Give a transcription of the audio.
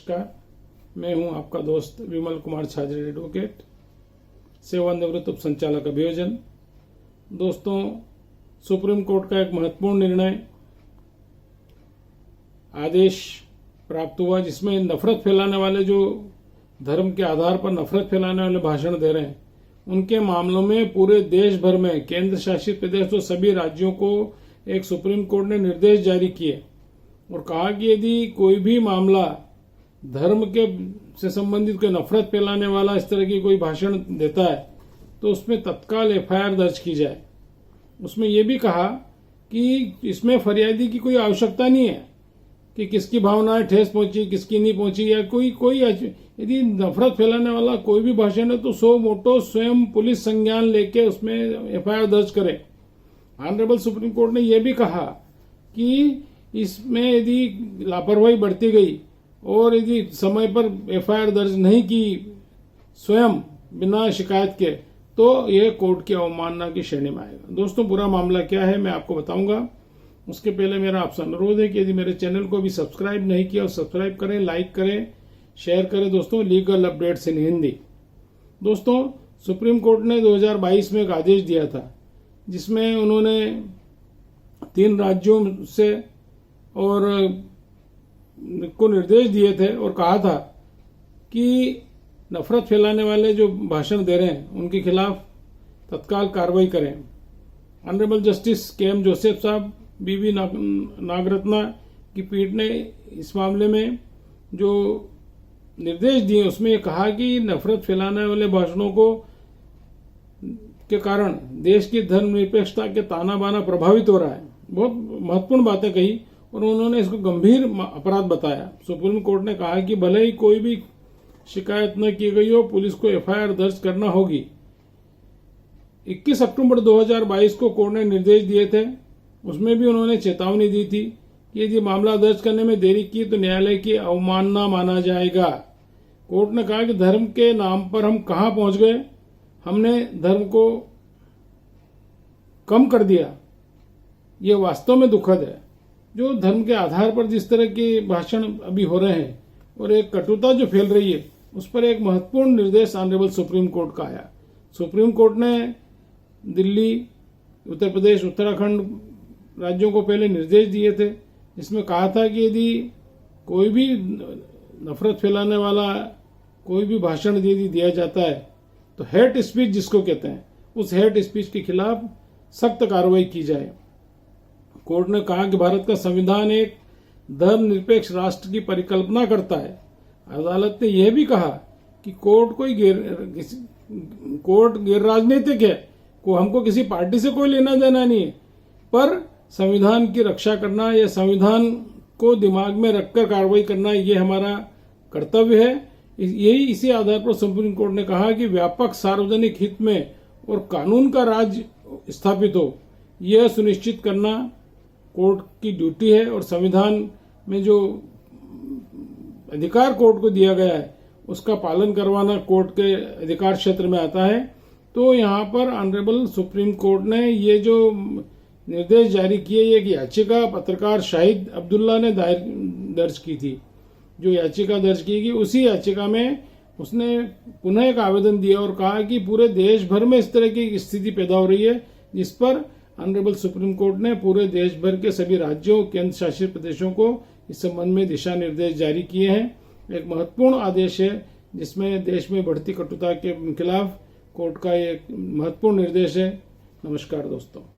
नमस्कार, मैं हूं आपका दोस्त विमल कुमार छाजरी एडवोकेट, सेवानिवृत्त उप संचालक अभियोजन। दोस्तों, सुप्रीम कोर्ट का एक महत्वपूर्ण निर्णय आदेश प्राप्त हुआ जिसमें नफरत फैलाने वाले, जो धर्म के आधार पर नफरत फैलाने वाले भाषण दे रहे हैं, उनके मामलों में पूरे देश भर में केंद्र शासित प्रदेश और सभी राज्यों को एक सुप्रीम कोर्ट ने निर्देश जारी किए और कहा कि यदि कोई भी मामला धर्म के से संबंधित कोई नफरत फैलाने वाला इस तरह की कोई भाषण देता है तो उसमें तत्काल एफआईआर दर्ज की जाए। उसमें यह भी कहा कि इसमें फरियादी की कोई आवश्यकता नहीं है कि किसकी भावनाएं ठेस पहुंची, किसकी नहीं पहुंची, या कोई यदि नफरत फैलाने वाला कोई भी भाषण है तो सो मोटो स्वयं पुलिस संज्ञान लेके उसमें एफआईआर दर्ज करे। ऑनरेबल सुप्रीम कोर्ट ने यह भी कहा कि इसमें यदि लापरवाही बढ़ती गई और यदि समय पर एफआईआर दर्ज नहीं की स्वयं बिना शिकायत के, तो यह कोर्ट की अवमानना की श्रेणी में आएगा। दोस्तों, पूरा मामला क्या है मैं आपको बताऊंगा। उसके पहले मेरा आपसे अनुरोध है कि यदि मेरे चैनल को अभी सब्सक्राइब नहीं किया, सब्सक्राइब करें, लाइक करें, शेयर करें। दोस्तों, लीगल अपडेट्स इन हिंदी। दोस्तों, सुप्रीम कोर्ट ने 2022 में एक आदेश दिया था जिसमें उन्होंने 3 राज्यों से और को निर्देश दिए थे और कहा था कि नफरत फैलाने वाले जो भाषण दे रहे हैं उनके खिलाफ तत्काल कार्रवाई करें। Honourable justice KM. जोसेफ साहब, बी.वी. नागरत्ना की पीठ ने इस मामले में जो निर्देश दिए उसमें यह कहा कि नफरत फैलाने वाले भाषणों को के कारण देश की धर्मनिरपेक्षता के ताना बाना प्रभावित हो रहा है। बहुत महत्वपूर्ण बातें कही और उन्होंने इसको गंभीर अपराध बताया। सुप्रीम कोर्ट ने कहा कि भले ही कोई भी शिकायत न की गई हो, पुलिस को एफआईआर दर्ज करना होगी। 21 अक्टूबर 2022 को कोर्ट ने निर्देश दिए थे। उसमें भी उन्होंने चेतावनी दी थी कि यदि मामला दर्ज करने में देरी की तो न्यायालय की अवमानना माना जाएगा। कोर्ट ने कहा कि धर्म के नाम पर हम कहां पहुंच गए, हमने धर्म को कम कर दिया। ये वास्तव में दुखद है। जो धर्म के आधार पर जिस तरह के भाषण अभी हो रहे हैं और एक कटुता जो फैल रही है, उस पर एक महत्वपूर्ण निर्देश ऑनरेबल सुप्रीम कोर्ट का आया। सुप्रीम कोर्ट ने दिल्ली, उत्तर प्रदेश, उत्तराखंड राज्यों को पहले निर्देश दिए थे जिसमें कहा था कि यदि कोई भी नफरत फैलाने वाला कोई भी भाषण यदि दिया जाता है तो हेट स्पीच जिसको कहते हैं, उस हेट स्पीच के खिलाफ सख्त कार्रवाई की जाए। कोर्ट ने कहा कि भारत का संविधान एक धर्मनिरपेक्ष राष्ट्र की परिकल्पना करता है। अदालत ने यह भी कहा कि कोर्ट गैर राजनीतिक है, को हमको किसी पार्टी से कोई लेना देना नहीं है, पर संविधान की रक्षा करना या संविधान को दिमाग में रखकर कार्रवाई करना ये हमारा कर्तव्य है। यही इसी आधार पर सुप्रीम कोर्ट ने कहा कि व्यापक सार्वजनिक हित में और कानून का राज स्थापित हो, यह सुनिश्चित करना कोर्ट की ड्यूटी है और संविधान में जो अधिकार कोर्ट को दिया गया है उसका पालन करवाना कोर्ट के अधिकार क्षेत्र में आता है। तो यहाँ पर ऑनरेबल सुप्रीम कोर्ट ने ये जो निर्देश जारी किए, ये कि याचिका पत्रकार शाहिद अब्दुल्ला ने दर्ज की थी। जो याचिका दर्ज की गई उसी याचिका में उसने पुनः एक आवेदन दिया और कहा कि पूरे देश भर में इस तरह की स्थिति पैदा हो रही है, जिस पर ऑनरेबल सुप्रीम कोर्ट ने पूरे देश भर के सभी राज्यों, केंद्र शासित प्रदेशों को इस संबंध में दिशा निर्देश जारी किए हैं। एक महत्वपूर्ण आदेश है जिसमें देश में बढ़ती कटुता के खिलाफ कोर्ट का एक महत्वपूर्ण निर्देश है। नमस्कार दोस्तों।